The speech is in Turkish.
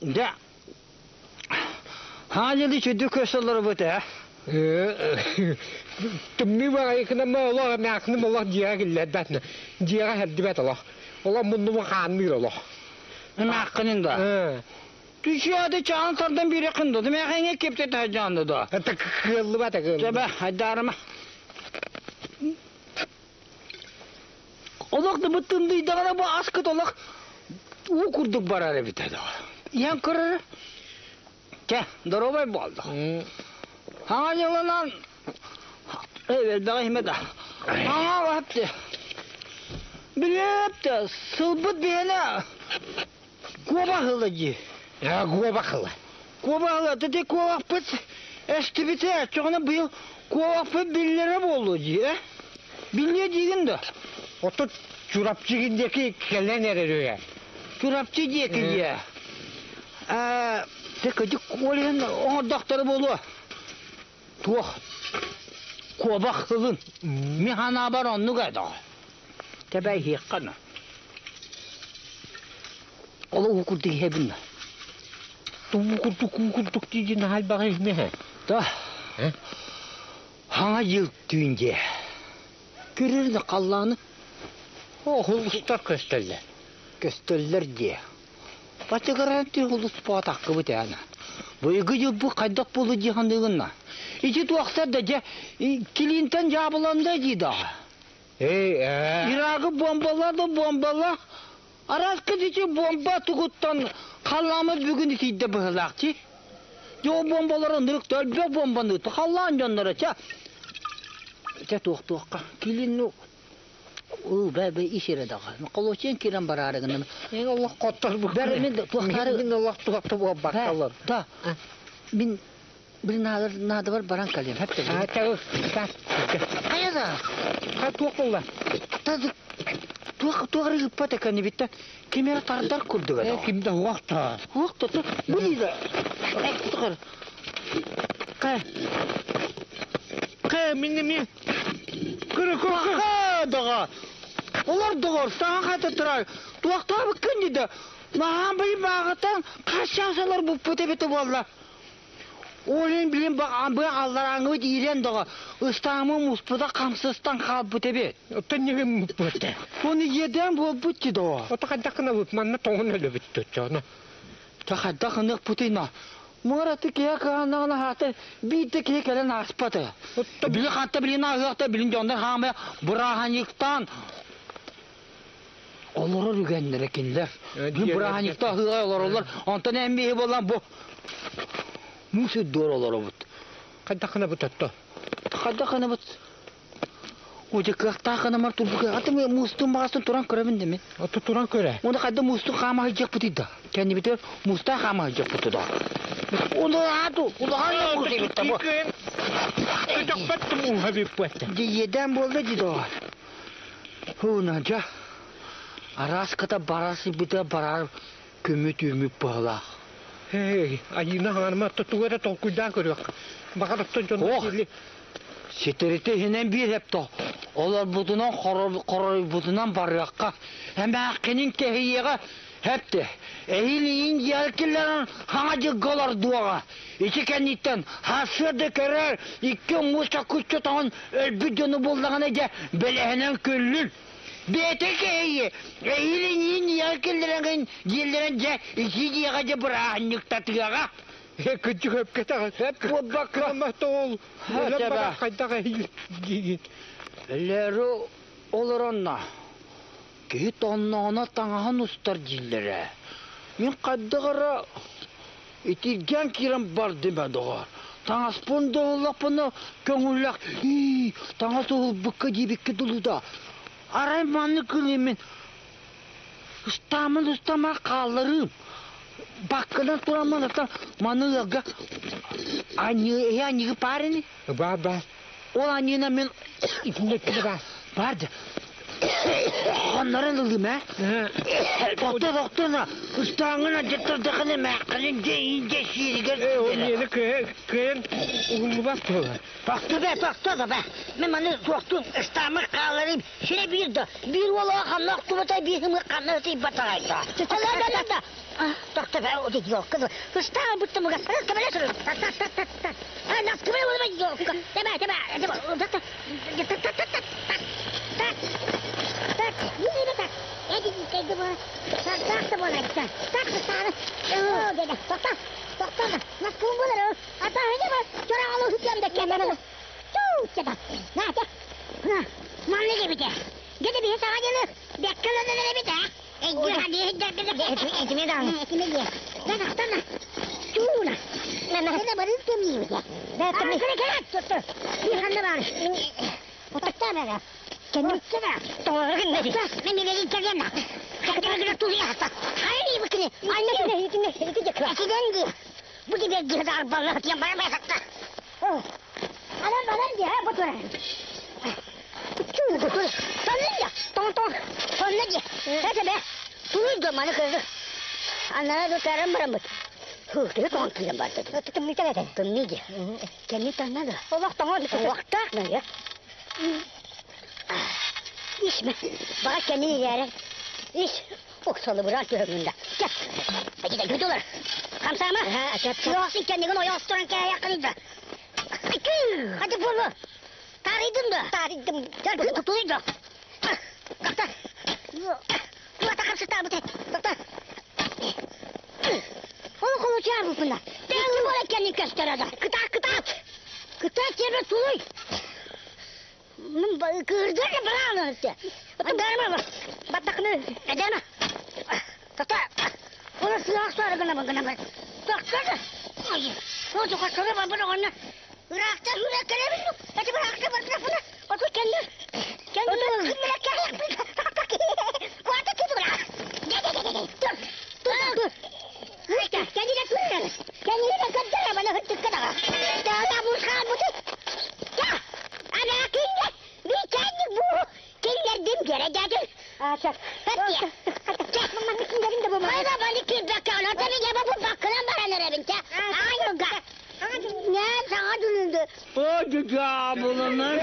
Да. Hangi çocuk köşeleri bu da? Tümni var yakınama Allah naknım Allah diye geldi. Diye hadi bet Allah. Allah bunu makanmıyor Allah. Nakının da. Düşüyordu çantardan bir yakındı. Demek ki kepte tacandı da. Hatta kıllı bat kıllı. Tabi hadi arama. Olak da bütün duyduğuna bu askıt olak. O kurduk bararı bitedi. Yan kırır. Ke, dorobay boldu. Hangi yılından? Evet, bakayım da. Hangi vakti? Bilip de sılbıt beni. Koba hılıcı. Ya koba hılı. Koba hılı dedi kovak pıt. Eşti biter. Çoğuna bu yıl kovak pıt billere boldu. Bilye diyin de. Oto çorapçı gindeki kelle nereye ya? Çorapçı diye diye. Tekacık koleyen ona doktoru bolu. Tuh. Koba hılın. Mihana var onu gayda. Tebey hikkanı. Ola ukurduk hebinle. Ukurduk diyeceğin hal bakayım ne? Da. Hana yıl düğünce. Görür de kallağını. O huluslar gösterler. Gösterler diye. Batı garanti hulus pahat hakkı bu tane. Bu yıl bu kaydak bolu cihandığınla. İçi tuaksa da kilinten cabılandı cida. Irak'ı bombalar da bombalar. Araskız için bomba tukuttan kallamı bugün içinde bıhılakçı. Yo bombaların nırıktı, bir bomba nırıktı. Kallan canları ça. Ça tuğka. Kilin be iş yere dağı. Koloçen kiran bararığını. Allah kottar bu. Bermin de tuğtarı. Min Allah tuğaktı bu bakkallar. Da. Bin bir nadı var baran kalayım. Hep de. Ha tağı. Kaya da. Ha tuğkullar. Tadı. Tuğarı yıpata kanı bitti. Kimera tardar kurdu gada. Kimde vakti? Vakti da. Bu neydi? Tuğar. Kaya. Kaya minni. Kırı. Dağa. Onlar doğar. Sana katı tırar. Tuğakta bir kindi de. Nahan bir bağıtan kaç yaşalar bu pötebeti valla. Oğlum bilin bak Allah'ın öde iren dağa. İstanbul muspuda kamsızdan kal pötebet. Otta ne mi pöte? Onu yeden bol bütçü dağa. Otta kadakına utmanna toğun öyle bitti çana. Takadda kınık putina. Muratı kiye kanağına hatı bir de kiye kelen aspatı. Bili hatta bilin ağıqta bilin jondan hamaya burahaniktan. Onlara rügenlere kinler. Burahanikta ağıqa olurlar. Ondan embihi bolan bu. Musu doğru olur bu. Kadakına butattı. Kadda kana bu. Oca kıqta kana mar turbu. Atı mustun bağısın turan köreminde mi? Otta turan köre. Onda kadda mustun kama hicak putida. Kendi bitir musta kama hicak putida. Onu hangi kutu bitti bu? Kadak battı mu habib battı. Yeden boldu dido. Hunaca. Aras kata barası bitti barar kümüt ümüp bağla. Hey, ayına hanıma tutuğura tokuyda görüyor. Bakalım çocuğun. Siterite hinen bir hep to. Olar budunan korar budunan barrakka. Hem hakkının tehiyega hep de. Ehiliğin yelkilerin hangi galar duağa. İki kenditten hasırdı kerer. İki musa kuşçutan ölbüdünü bulduğuna ge belehenen küllün. Betek eyi. Ehiliğin yelkilerin yerlerin ge iki yağacı bırakınlık tatıyağa. Küçük hep kata. Hep bu bakla. Ama toğul. Ha teba. Kadaka gigit. Elleri olur onna. Git onna tağahan ustar cillere. Min kaddığıra itilgen kiram bar deme doğar. Tağa spun doğulapını köngüllak. Tağa soğul bıkkı gibi dolu da. Araymanlı kılımın. Ustamın ustama kaldırım. Bakkadan turamın ustam. Manıyaga. Anı parini. Baba. O anına men İçinde kime bak. vardı. Onların ıldım ha. Doktor doktoruna ıstağına getirdiğini mekkinin ince şiiri O yeni kıyın uğurlu baktılar. Baktı be baktı da be. Ben bana soktum ıstağımı kaldırayım. Şöyle bir ola kanlı kumata bir hımı kanlı teyip batağaydı. Allah da. Doktor be o değil yok kızım. Istağım bıttı mı gaz. Nasıl böyle sürüyorum. Tak. Nasıl böyle olur yok. Deme. Tak. Yürü be tak. Hadi gidelim bana. Tak bana gitsen. Tak sana. Oo dede. Doktor. Nasıl bulur o? Ata önce bak. Çora alı hüccam da kendine. Çabuk. Nerede? Manlı gibi de. Gide bir sağa gelir. Beklelenene bir de. Etimi de alın. Etimi de. Dana. Çuğuna. Dede barın temiyi de. Dede tuttu. Bir handa var. Otakta bana. Kendim sana. Doğru ne? Ben bir verin kendine. Kakırgına tuğuya hasta. Hayır bakın. Anne gidecek. Eskiden di. Bu gibi bir kadar balığı atayım bana hasta. Adam diye bu tür. Çuğuna. Sonunca. Ton. Sonunca. Neyse be. Tuğuyu dönmanı kırdı. Anlara tutarım bana. Hıhtı kontuyla başladı. Tutun bir tane. Tınlayıcı. Kendi tanıdı. O vakta ne ya? İş mi? Bak kendini yere. İş. Oksalı bırak önünde. Gel. Peki de kötü olur. Kamsama. Yoğsun kendini o yoğusturan kere yakınıydı. Hadi pulu. Tarıydım. Gel bu tutuluydu. Kalk. Yuva takapsız tabi tek. Kalk. Onu konuşar mı bunlar? Değerli böyle kendini gösteredi. Kıtat yerine tuluy. Kırdı ki bana onu işte. Derme bak. Batakını edeme. Doktor. Onu silah sonra gına. Doktor. Ay. O çok hastalığı var bana onu. Bıraktı şuraya gelebildim. Hadi bıraktı. Otur kendini. Kendini kırmaya Bu arada kötü bırak. Dur. Kendine dur. Kendine de kaddara bana hıttık kadar. Daha burkan bu tek. Ya. Ana kinge. Bir kendi bu. Kingerdim gelecektir. Çak. Hadi. Çak. Mamma kingerim de bu. Hayda bana kim bakalım. Tabii ya bu bakalım bana ne bince. Aynı ga. Ne sana dönüldü. O cüce bulunur.